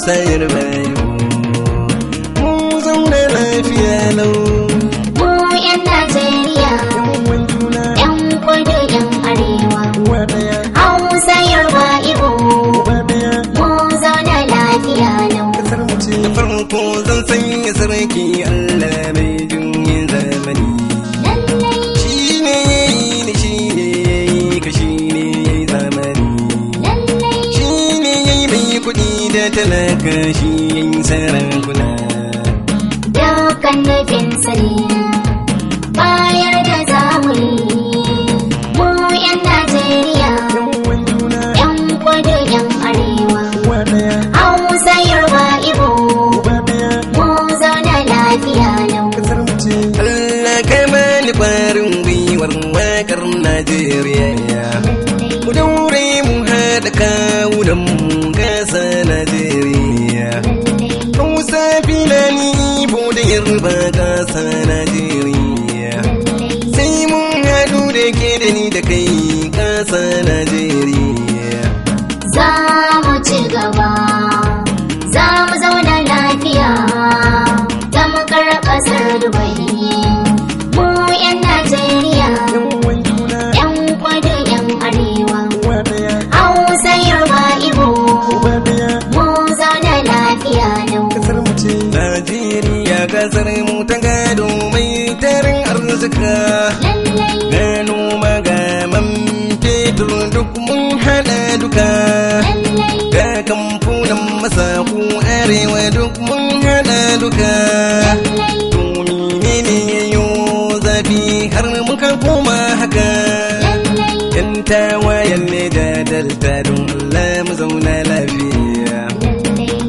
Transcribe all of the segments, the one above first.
sayar bayo mu zauna lafiya lau mu yan Najeriya yan kudu yan arewa Hausa Yoruba Igbo mu zauna lafiya lau da farko zan sanya sarki Allah mai juyin zamani shine yayi shine yayi ka shine yayi zamani shine yayi mai kudi da talaka shi yayi sarakuna dukkan nufin sani bayar da zamani mu yan Najeriya yan kudu yan arewa Hausa Yoruba Igbo mu zauna lafiya lau Allah kai mani kwarin gwiwar wakar Najeriya mu daure mu haɗa kawunan mu gasa Najeriya Hausa Fulani Igbo da Yoruba gasa Najeriya sai mun haɗu da ke da ni da kai gasa Najeriya za mu ci gaba za mu zauna lafiya tamkar ƙasar Dubai mu yan Najeriya yan kudu yan arewa Hausa Yoruba Igbo mu zauna lafiya lau Najeriya kasar mu ta gado mai tarin arzika gano magaman fetur duk mun hada duka ga kamfunan masaku arewa duk mun hada duka to menene yayo zafi har muka koma haka yan tawayen ne da dalta don Allah mu zauna lafiya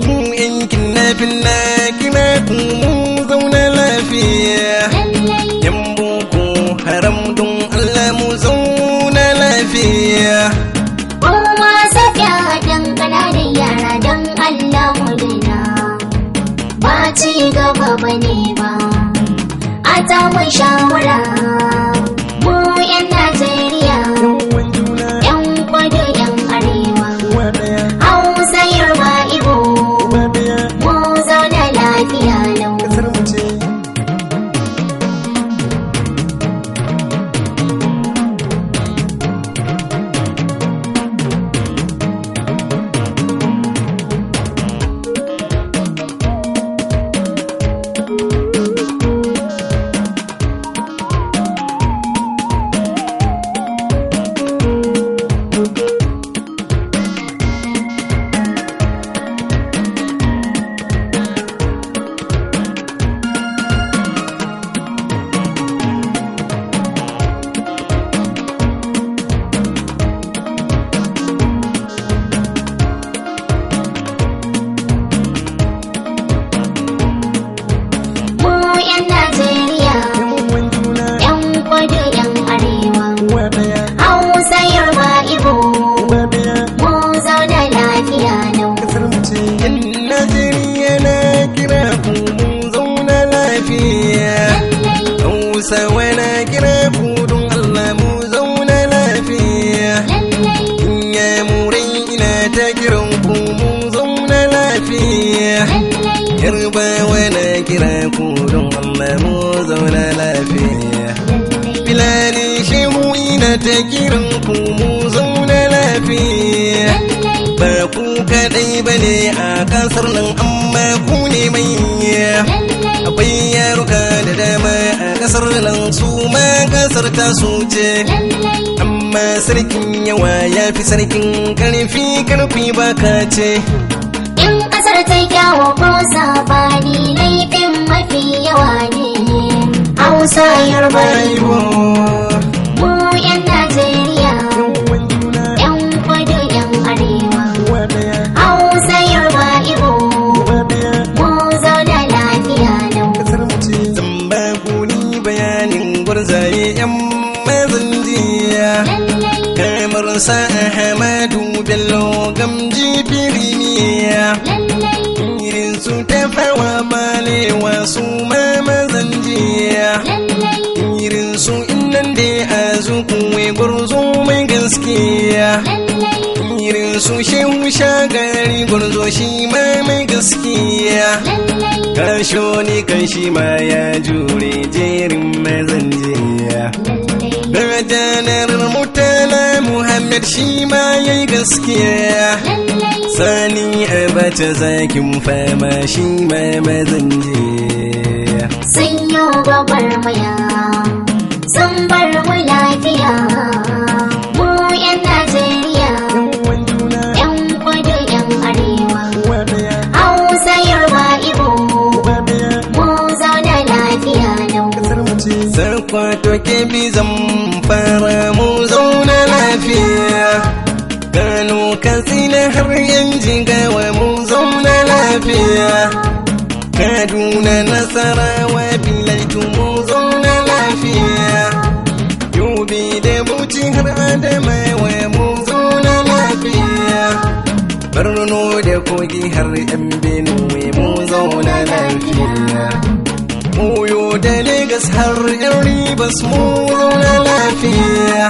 mu yankin nafin na kina ku mu zauna lafiya yan boko haram don Allah mu zauna lafiya kuma safiya dan kananan yara dan Allah mu dina ba ci gaba bane ba a ta mu shawara mu yan Najeriya yan kudu yan arewa Hausa Yoruba Igbo mu zauna lafiya lau Sawana kira kudun Allah mu zauna lafiya ya murai ina ta kiran ku mu zauna lafiya Yarbawa na kira kudun Allah mu zauna lafiya Fulani shehu ina ta kiran ku mu zauna lafiya ba ku kadai bane a kasar nan amma ku ne manya akwai yaruka da dama a kasar nan su ma kasar ta su ce amma sarkin yawa ya fi sarkin karfi baka ce in kasar ta kyawo ko sabani laifin mafi yawa ne Hausa Yoruba Igbo mu yan Najeriya yan kudu yan arewa Hausa Yoruba Igbo mu zauna lafiya lau zamba kuni bayanin gwarzaye yan mazan jiya kamar sa Ahmadu Bello Gamji Firimiya irin su tafawa balewa su ma mazan jiya irin su innan da a zuku wai gwarzo mai gaskiya irin su shehu shagari gwarzo shi ma mai gaskiya. Kasho ne kan shi ma ya jure jerin mazanjiya. Janar Murtala Muhammad shi ma yayi gaskiya. Sani Abacha zakin fama shi ma mazanjiya. Sun yi gwagwarmaya, sun bar mu lafiya. Mu 'yan Najeriya, 'yan kudu 'yan arewa, Hausa Yoruba Igbo, mu zauna lafiya lau. Sakwato Kebbi Zamfara mu zauna lafiya. Kano Katsina har yan Jigawa mu zauna lafiya. Kaduna Nasarawa Bilaitu mu zauna lafiya. Yobe da Bauchi har Adamawa mu zauna lafiya. Borno da Kogi har yan Benue mu zauna lafiya. Oyo da Legas har yan Rivers mu zauna lafiya.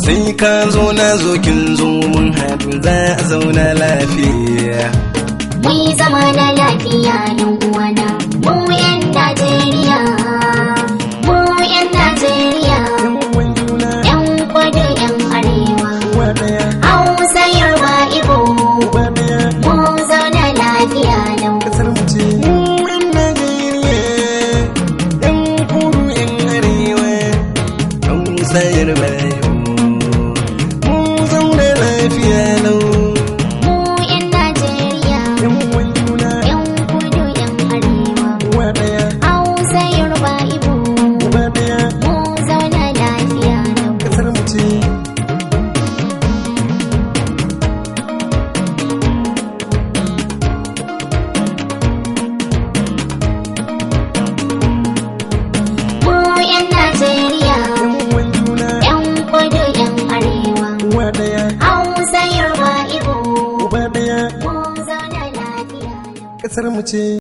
Sai ka zo na zo kin zo mun haɗu za a zauna lafiya. Mu zama na lafiya yan uwana, mu 'yan Najeriya, mu 'yan Najeriya, 'yan kudu 'yan arewa, Hausa Yoruba Igbo, mu zauna lafiya lau. Kasar mu ce.